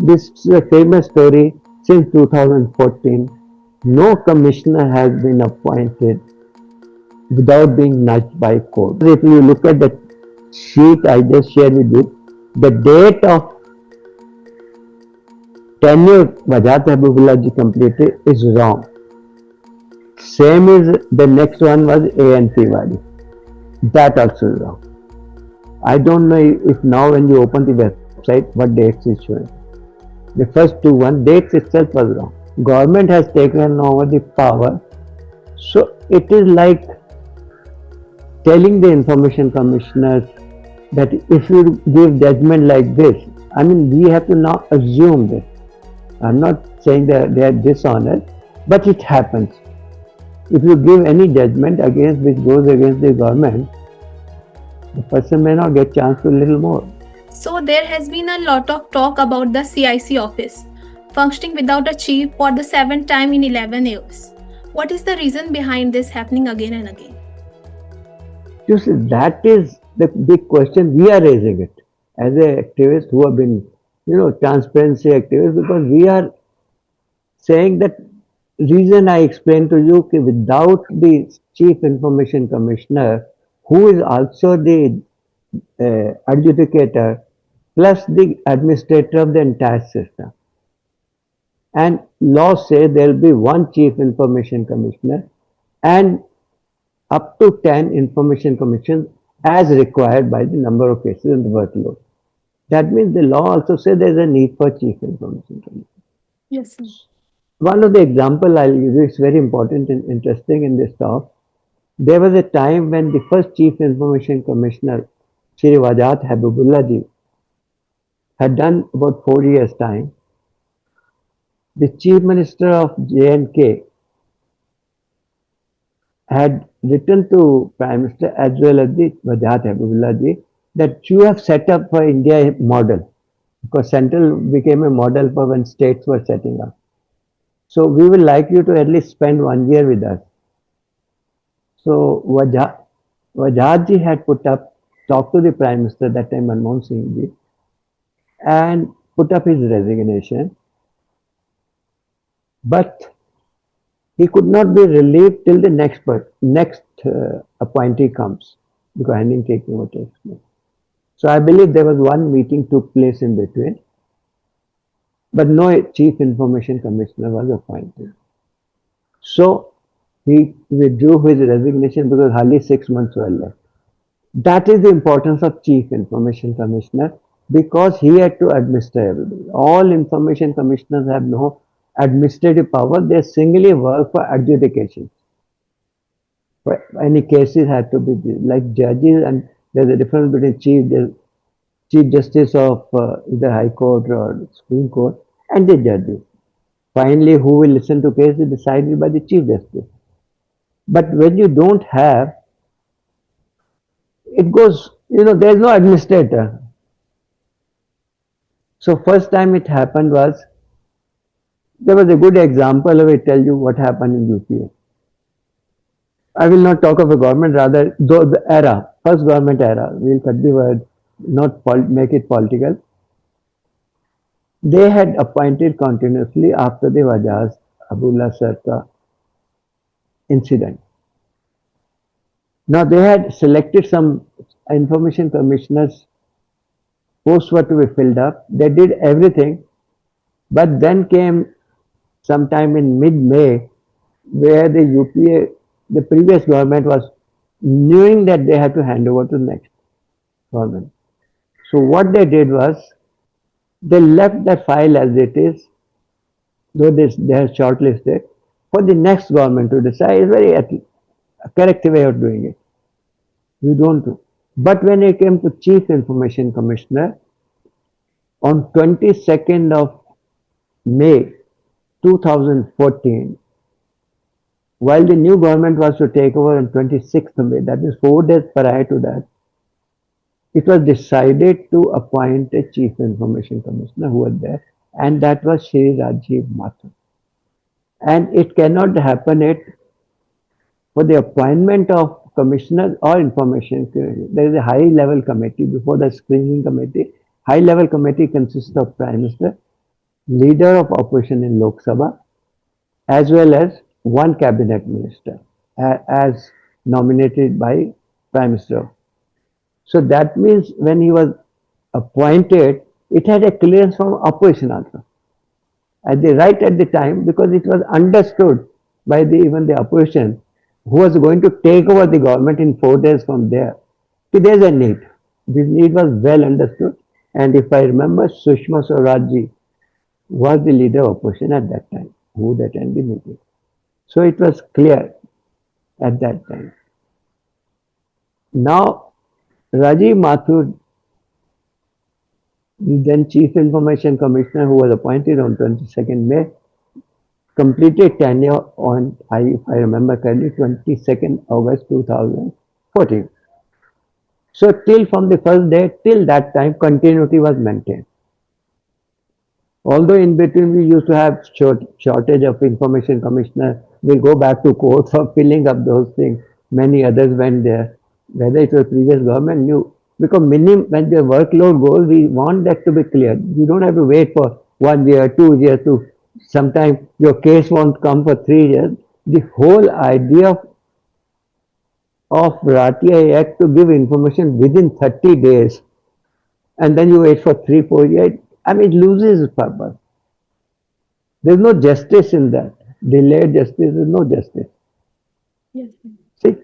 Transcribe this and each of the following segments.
This is a famous story. Since 2014, no commissioner has been appointed without being nudged by court. If you look at the sheet I just shared with you, the date of tenure Wajat Habibullah ji completed is wrong. Same is the next one was ANC Wadi. That also is wrong. I don't know if now when you open the website what dates is showing. The first two dates itself was wrong. Government has taken over the power. So it is like telling the information commissioners that if you give judgment like this, I mean we have to now assume this. I'm not saying that they are dishonest, but it happens. If you give any judgment against which goes against the government, the person may not get chance to little more. So there has been a lot of talk about the CIC office functioning without a chief for the seventh time in 11 years. What is the reason behind this happening again and again? You see, that is the big question. We are raising it as an activist who have been, transparency activists, because we are saying that reason I explained to you that without the chief information commissioner, who is also the adjudicator plus the administrator of the entire system, and law say there will be one chief information commissioner and up to 10 information commissions as required by the number of cases and the workload. That means the law also says there is a need for chief information commissioner. Yes, sir. One of the example I'll give you is very important and interesting in this talk. There was a time when the first chief information commissioner, Shri Wajat Habibullah ji, had done about 4 years time. The chief minister of J&K had written to Prime Minister as well as the Wajat Habibullah ji that you have set up for India a model, because central became a model for when states were setting up. So we would like you to at least spend 1 year with us. So Wajat ji had talked to the Prime Minister that time, Manmohan Singh ji, and put up his resignation. But he could not be relieved till the next appointee comes, because handing taking over takes place. So I believe there was one meeting took place in between, but no chief information commissioner was appointed. So he withdrew his resignation because hardly 6 months were left. That is the importance of chief information commissioner, because he had to administer everything. All information commissioners have no administrative power. They singly work for adjudication. For any cases had to be like judges, and there's a difference between chief justice of either High Court or Supreme Court and the judges. Finally, who will listen to case is decided by the chief justice. But when you don't have, it goes, there's no administrator. So first time it happened was, there was a good example. I will tell you what happened in UPA. I will not talk of a government, rather the era, first government era. We'll cut the word, not make it political. They had appointed continuously after the Wajat Abdullah Sarkar incident. Now they had selected some information commissioners, posts were to be filled up. They did everything, but then came sometime in mid-May, where the UPA, the previous government was knowing that they had to hand over to the next government. So what they did was, they left the file as it is, though they have shortlisted, for the next government to decide. It's very a correct way of doing it. We don't do. But when it came to Chief Information Commissioner, on 22nd of May 2014, while the new government was to take over on 26th of May, that is 4 days prior to that, it was decided to appoint a Chief Information Commissioner who was there, and that was Shri Rajiv Mathur. And it cannot happen for the appointment of commissioners or information. There is a high-level committee before the screening committee. High-level committee consists of Prime Minister, leader of opposition in Lok Sabha, as well as one cabinet minister as nominated by Prime Minister. So that means when he was appointed, it had a clearance from opposition also. At the time, because it was understood by even the opposition who was going to take over the government in 4 days from there. So there's a need. This need was well understood. And if I remember, Sushma Swaraj was the leader of opposition at that time who would attend the meeting. So it was clear at that time. Now, Rajiv Mathur, the then Chief Information Commissioner who was appointed on 22nd May, completed tenure on, if I remember correctly, 22nd August 2014. So till from the first day till that time, continuity was maintained. Although in between we used to have shortage of information commissioner, we go back to court for filling up those things. Many others went there. Whether it was previous government knew, because when the workload goes, we want that to be clear. You don't have to wait for 1 year, 2 years to. Sometimes your case won't come for 3 years. The whole idea of RTI Act to give information within 30 days, and then you wait for 3, 4 years. I mean, it loses its purpose. There's no justice in that. Delayed justice is no justice. Yes. See?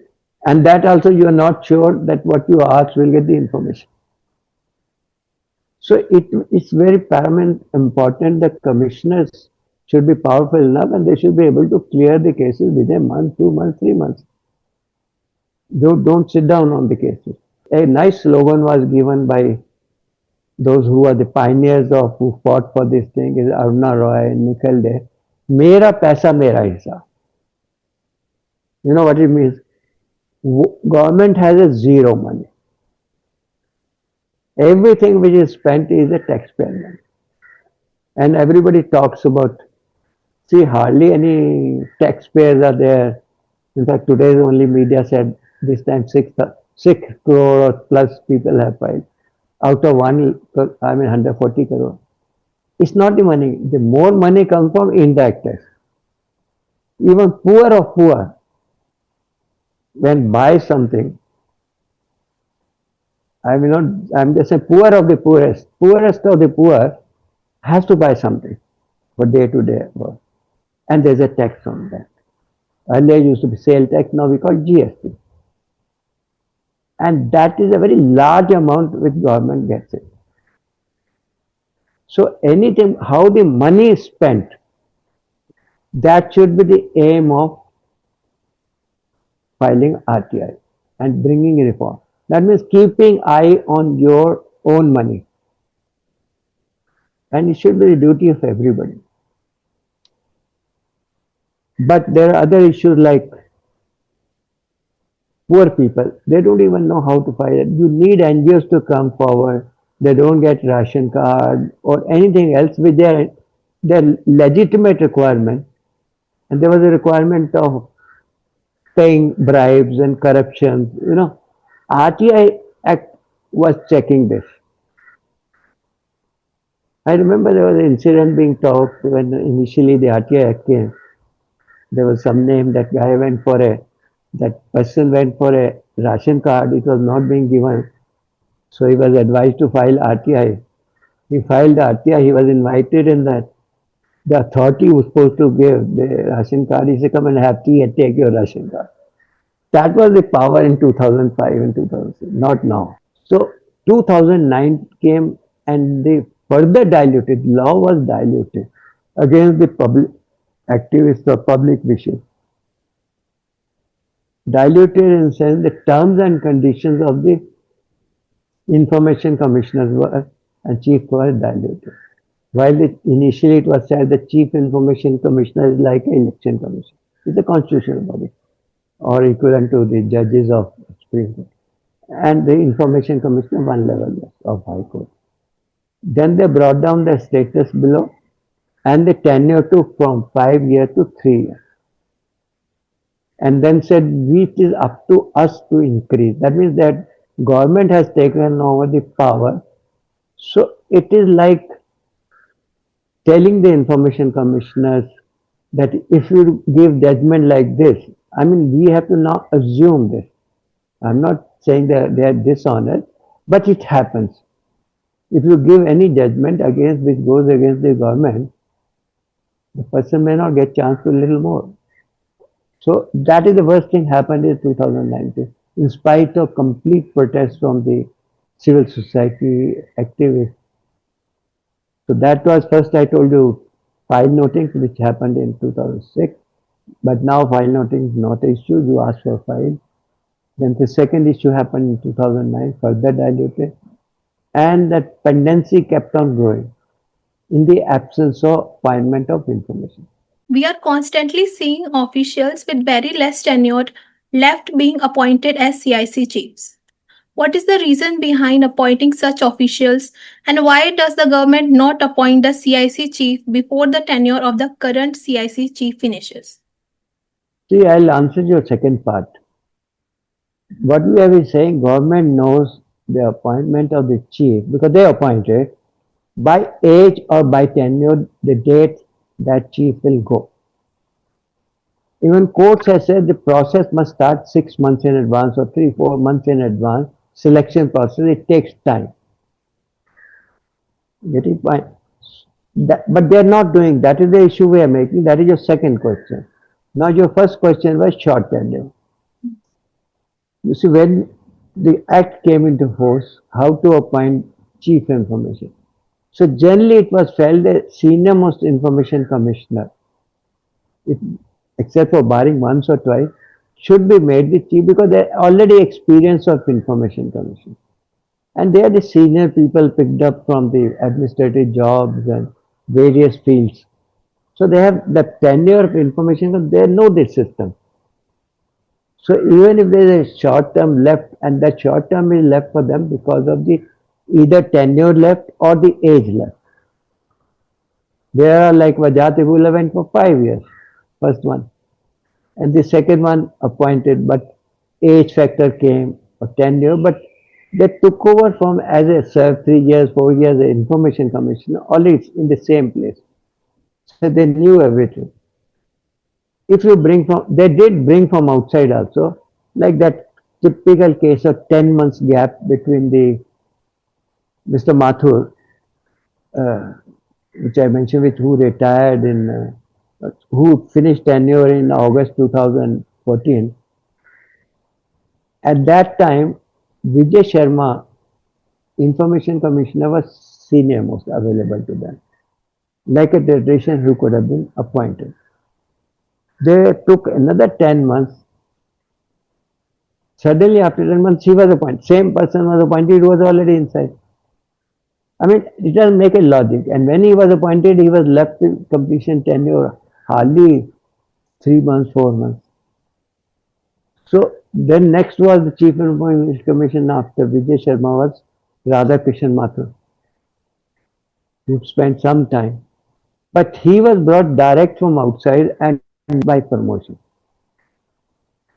And that also you are not sure that what you ask will get the information. So it's very paramount important that commissioners should be powerful enough and they should be able to clear the cases within a month, 2 months, 3 months. Don't sit down on the cases. A nice slogan was given by those who are the pioneers of who fought for this thing is Aruna Roy, Nikhil De. Mera paisa, mera hisa. You know what it means? Government has a zero money. Everything which is spent is a taxpayer money. And everybody talks about, see, hardly any taxpayers are there. In fact, today's only media said this time 6 crore or plus people have filed. Out of 140 crore. It's not the money. The more money comes from indirect tax. Even poor of poor, when buy something, I'm just saying poor of the poorest of the poor has to buy something for day to day work. And there's a tax on that. Earlier used to be sale tax, now we call GST. And that is a very large amount which government gets it. So anything, how the money is spent, that should be the aim of filing RTI and bringing reform. That means keeping eye on your own money. And it should be the duty of everybody. But there are other issues like poor people. They don't even know how to file it. You need NGOs to come forward. They don't get ration card or anything else with their legitimate requirement. And there was a requirement of paying bribes and corruption. RTI Act was checking this. I remember there was an incident being talked when initially the RTI Act came. There was some name, that person went for a ration card, it was not being given. So he was advised to file RTI. He filed RTI, he was invited in that. The authority was supposed to give the ration card. He said, come and have tea and take your ration card. That was the power in 2005 and 2006, not now. So 2009 came and they further diluted, law was diluted against the public activists or public wishes. Diluted in the sense the terms and conditions of the information commissioners were and chief were diluted. While initially it was said the chief information commissioner is like an election commission. It's a constitutional body or equivalent to the judges of Supreme Court. And the information commissioner one level less of High Court. Then they brought down the status below and the tenure took from 5 years to 3 years. And then said it is up to us to increase. That means that government has taken over the power. So it is like telling the information commissioners that if you give judgment like this, I mean, we have to now assume this. I'm not saying that they are dishonest, but it happens. If you give any judgment against which goes against the government, the person may not get chance to little more. So that is the worst thing happened in 2019. In spite of complete protest from the civil society activists. So that was first I told you file notings which happened in 2006. But now file noting is not issued, you ask for file. Then the second issue happened in 2009, further diluted. And that pendency kept on growing in the absence of appointment of information. We are constantly seeing officials with very less tenure left being appointed as CIC chiefs. What is the reason behind appointing such officials, and why does the government not appoint the CIC chief before the tenure of the current CIC chief finishes? See, I'll answer your second part. What we have been saying, government knows the appointment of the chief because they appointed by age or by tenure the date that chief will go. Even courts have said the process must start 6 months in advance or 3, 4 months in advance. Selection process, it takes time. Getting point. But they are not doing. That is the issue we are making. That is your second question. Now your first question was short tenure. You see, when the act came into force, how to appoint chief information. So generally it was felt the senior most information commissioner, if, except for barring once or twice, should be made the chief because they are already experienced of information commission. And they are the senior people picked up from the administrative jobs and various fields. So they have the tenure of information, they know the system. So even if there is a short term left, and that short term is left for them because of the either tenure left or the age left. There are like Vajatibula went for 5 years, first one. And the second one appointed, but age factor came, or tenure, but they took over from as a served 3 years, 4 years, the information commissioner, always in the same place. So they knew everything. If you bring from, they did bring from outside also, like that typical case of 10 months gap between the Mr. Mathur, uh, which I mentioned, with who retired who finished tenure in August 2014. At that time, Vijay Sharma, information commissioner, was senior most available to them, like a tradition who could have been appointed. They took another 10 months. Suddenly, after 10 months, he was appointed. Same person was appointed, he was already inside. I mean, it doesn't make a logic. And when he was appointed, he was left in completion tenure hardly 3 months, 4 months. So then next was the Chief Information Commission after Vijay Sharma was Radhakrishan Mathur, who spent some time. But he was brought direct from outside and by promotion.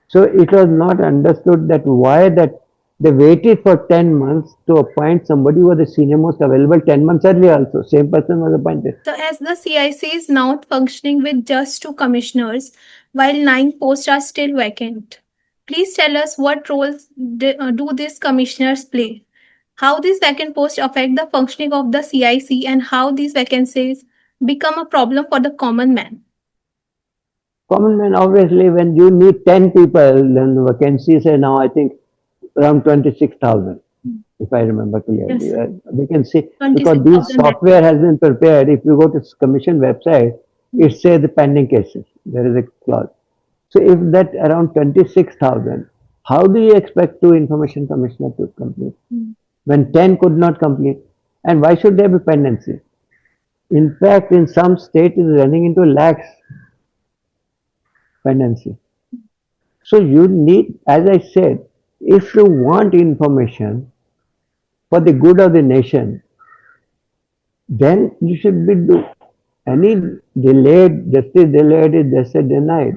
So it was not understood that why that they waited for 10 months to appoint somebody who was the senior most available 10 months earlier also. Same person was appointed. So, as the CIC is now functioning with just two commissioners, while 9 posts are still vacant, please tell us what roles do these commissioners play? How these vacant posts affect the functioning of the CIC, and how these vacancies become a problem for the common man? Common man, obviously, when you need 10 people, then the vacancy say now I think around 26,000, if I remember clearly. Yes. We can see because this 26,000. software has been prepared. If you go to commission website, it says the pending cases. There is a clause. So if that around 26,000, how do you expect two information commissioner to complete when 10 could not complete? And why should there be pendency? In fact, in some state, it is running into lakhs pendency. So you need, as I said, if you want information for the good of the nation, then you should be do any delayed, justice delayed is justice denied.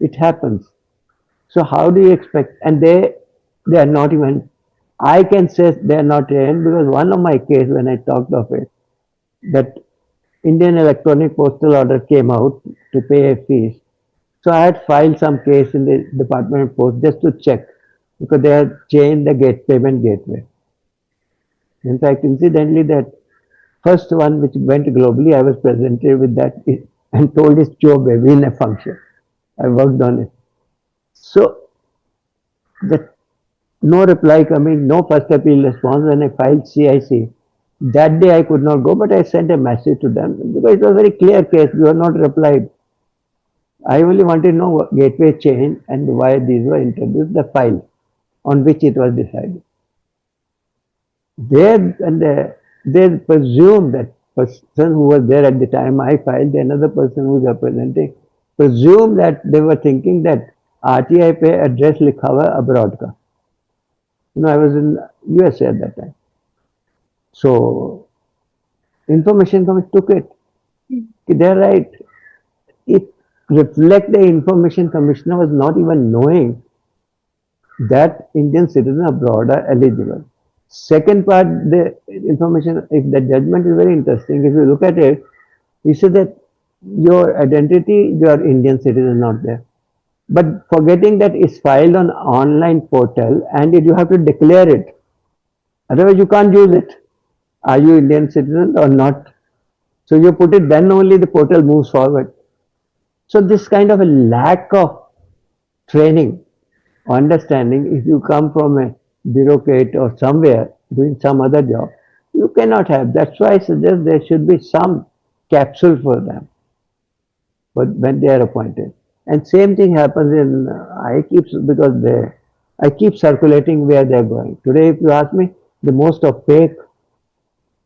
It happens. So how do you expect? And they are not even. I can say they are not trained because one of my case when I talked of it, that Indian electronic postal order came out to pay a fees. So I had filed some case in the Department of Post just to check because they had changed the payment gateway. In fact, incidentally, that first one which went globally, I was presented with that and told it's Joe baby in a function. I worked on it. So the no reply coming, no first appeal response when I filed CIC. That day I could not go, but I sent a message to them because it was a very clear case. You have not replied. I only wanted to know what gateway change and why these were introduced, the file on which it was decided. They presume that person who was there at the time I filed, another person who was representing, presume that they were thinking that RTI पे address लिखा हुआ abroad का. I was in USA at that time. So information commission took it. They're right. It reflect the information commissioner was not even knowing that Indian citizens abroad are eligible. Second part, the information, if the judgment is very interesting, if you look at it, you see that your identity, your Indian citizen not there. But forgetting that it's filed on online portal and you have to declare it. Otherwise, you can't use it. Are you Indian citizen or not? So you put it, then only the portal moves forward. So this kind of a lack of training, understanding, if you come from a bureaucrat or somewhere doing some other job, you cannot have. That's why I suggest there should be some capsule for them, but when they are appointed. And same thing happens in I keep circulating where they are going. Today, if you ask me, the most opaque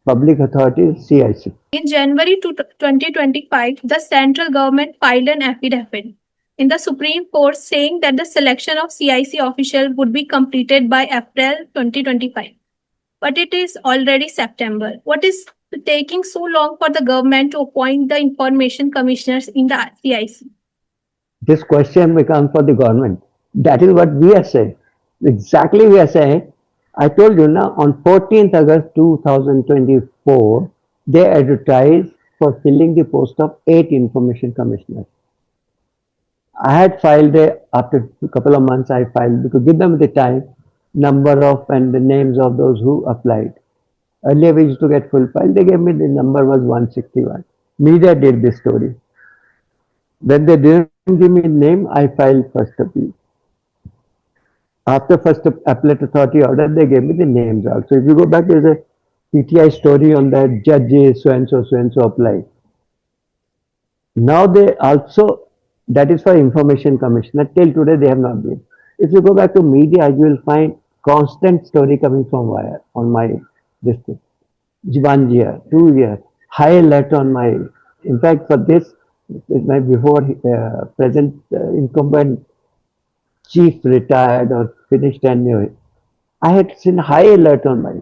public authority is CIC. In January 2025, the central government filed an affidavit in the Supreme Court saying that the selection of CIC official would be completed by April 2025. But it is already September. What is taking so long for the government to appoint the information commissioners in the CIC? This question becomes for the government. That is what we are saying. Exactly we are saying. I told you now on 14th August 2024, they advertised for filling the post of 8 information commissioners. I had filed after a couple of months I filed to give them the time, number of and the names of those who applied. Earlier we used to get full file. They gave me the number was 161. Media did this story. When they didn't give me name, I filed first appeal. After first appellate authority order, they gave me the names also. If you go back, there's a PTI story on that judges so and so applied. Now they also, that is for information commissioner, till today they have not been. If you go back to media, you will find constant story coming from wire on my district. 1 year, 2 years, high alert on my, in fact for this, my before present incumbent chief retired or finished tenure, I had seen high alert on my,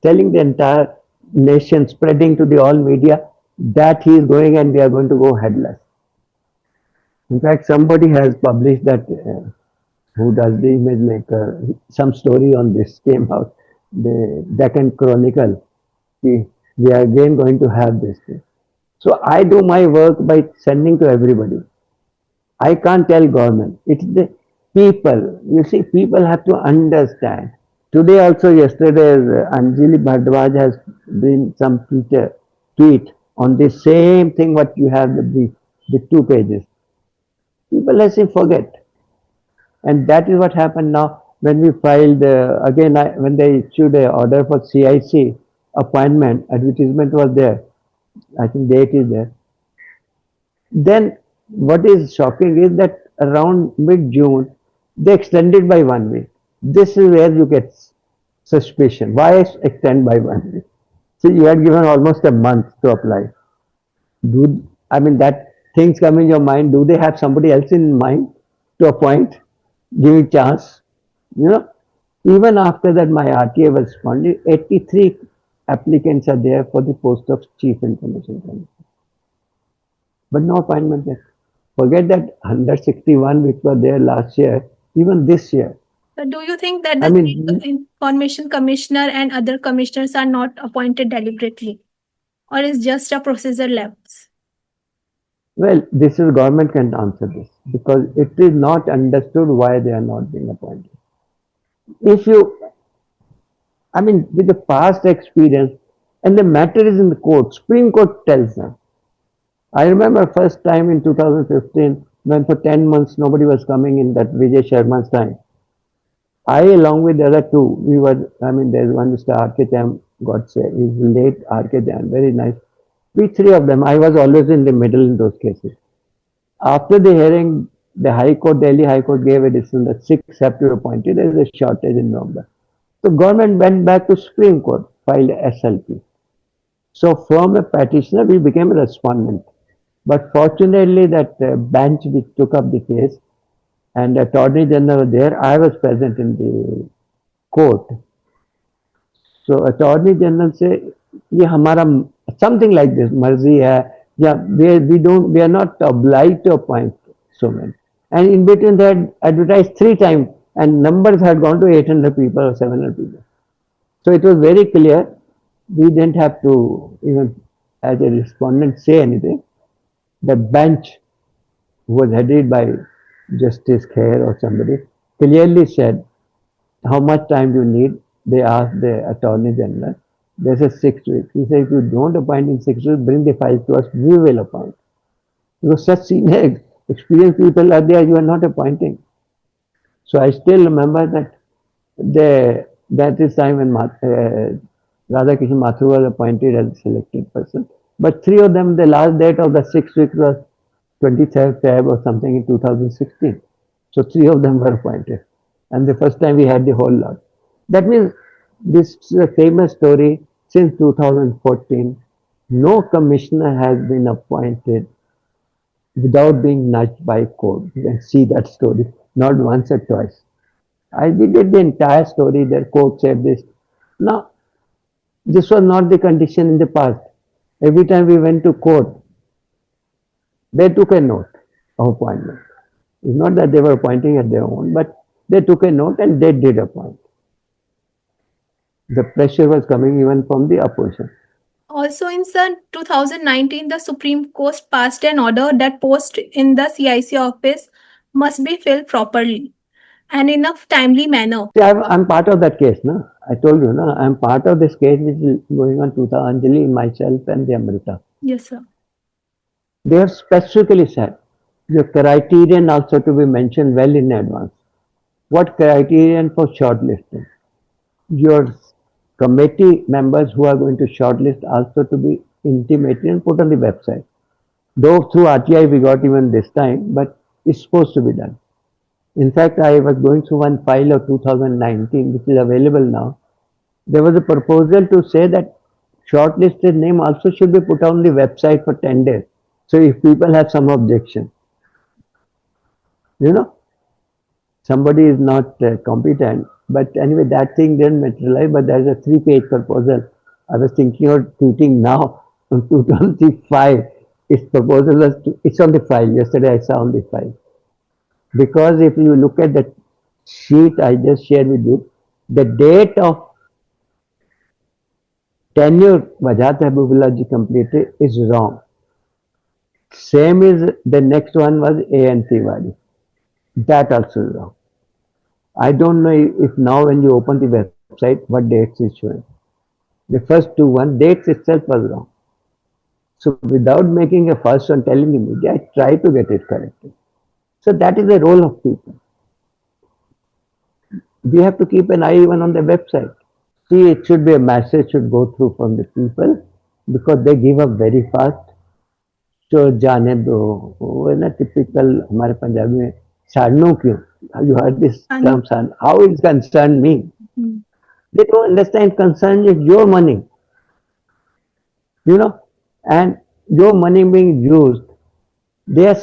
telling the entire nation, spreading to the all media that he is going and we are going to go headless. In fact, somebody has published that, who does the image maker, some story on this came out, the Deccan Chronicle. We are again going to have this thing. So I do my work by sending to everybody. I can't tell government. It's the people. You see, people have to understand. Today also, yesterday, Anjali Bhardwaj has been some tweet on the same thing what you have the brief, the 2 pages. People let him forget. And that is what happened now when we filed, again, when they issued an order for CIC appointment, advertisement was there. I think date is there. Then what is shocking is that around mid-June, they extended by 1 week. This is where you get suspicion. Why extend by 1 week? See, you had given almost a month to apply. That things come in your mind. Do they have somebody else in mind to appoint? Give a chance. Even after that, my RTA was responded. 83 applicants are there for the post of Chief Information Commissioner. But no appointment yet. Forget that 161 which were there last year, even this year. But do you think that the information commissioner and other commissioners are not appointed deliberately? or is just a procedure lapse? Well, this is government can answer this because it is not understood why they are not being appointed. If you, I mean, with the past experience, and the matter is in the court, Supreme Court tells them. I remember first time in 2015 when for 10 months nobody was coming in that Vijay Sharma's time. I, along with the other two, we were, I mean, there's one Mr. R.K. Cham, God save, he's late R.K. Cham, very nice. We three of them, I was always in the middle in those cases. After the hearing, the High Court, Delhi High Court gave a decision that six have to be appointed. There is a shortage in November. So government went back to Supreme Court, filed SLP. So from a petitioner, we became a respondent. But fortunately, that bench which took up the case and Attorney General was there, I was present in the court. So Attorney General say, ये हमारा something like this मर्जी है या we are not obliged to appoint so many. And in between they had advertised 3 times and numbers had gone to 800 people or 700 people. So it was very clear. We didn't have to even as a respondent say anything. The bench was headed by Justice Khair or somebody clearly said how much time do you need? They asked the Attorney General. They said 6 weeks. He said, if you don't appoint in 6 weeks, bring the file to us, we will appoint. Because such senior experienced people are there, you are not appointing. So I still remember that that is time when Radhakrishnan Mathur was appointed as a selected person. But three of them, the last date of the 6 weeks was 23rd Feb or something in 2016. So three of them were appointed. And the first time we had the whole lot. That means this is a famous story since 2014. No commissioner has been appointed without being nudged by court. You can see that story, not once or twice. I did the entire story, the court said this. Now, this was not the condition in the past. Every time we went to court, they took a note of appointment. It's not that they were appointing at their own, but they took a note and they did appoint. The pressure was coming even from the opposition. Also, in 2019, the Supreme Court passed an order that posts in the CIC office must be filled properly and in a timely manner. See, I'm part of that case, no? I told you, no? I'm part of this case which is going on to Anjali, myself, and the Amrita. Yes, sir. They have specifically said the criterion also to be mentioned well in advance. What criterion for shortlisting? Your committee members who are going to shortlist also to be intimated and put on the website. Though through RTI we got even this time, but it's supposed to be done. In fact, I was going through one file of 2019, which is available now. There was a proposal to say that shortlisted name also should be put on the website for 10 days. So if people have some objection, somebody is not competent. But anyway, that thing didn't materialize, but there's a 3-page proposal. I was thinking of tweeting now on 2005. Its proposal was, it's on the file. Yesterday I saw on the file. Because if you look at the sheet I just shared with you, the date of tenure Wajat Habibullah ji completed is wrong. Same is the next one was A.N. Tiwari. That also is wrong. I don't know if now when you open the website, what dates is showing. The first dates itself was wrong. So without making a fuss and telling the media, I try to get it corrected. So that is the role of people. We have to keep an eye even on the website. See, it should be a message should go through from the people because they give up very fast. So जाने दो वो है ना typical हमारे पंजाबी में साड़नों क्यों? You heard this term, how it concern me? They don't understand concern is your money, and your money being used, they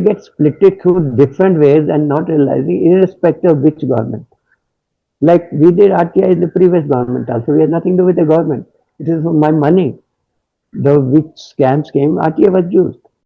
get split through different ways and not realizing, irrespective of which government. Like we did RTI in the previous government also, we had nothing to do with the government. It is my money. The which scams came, RTI was used.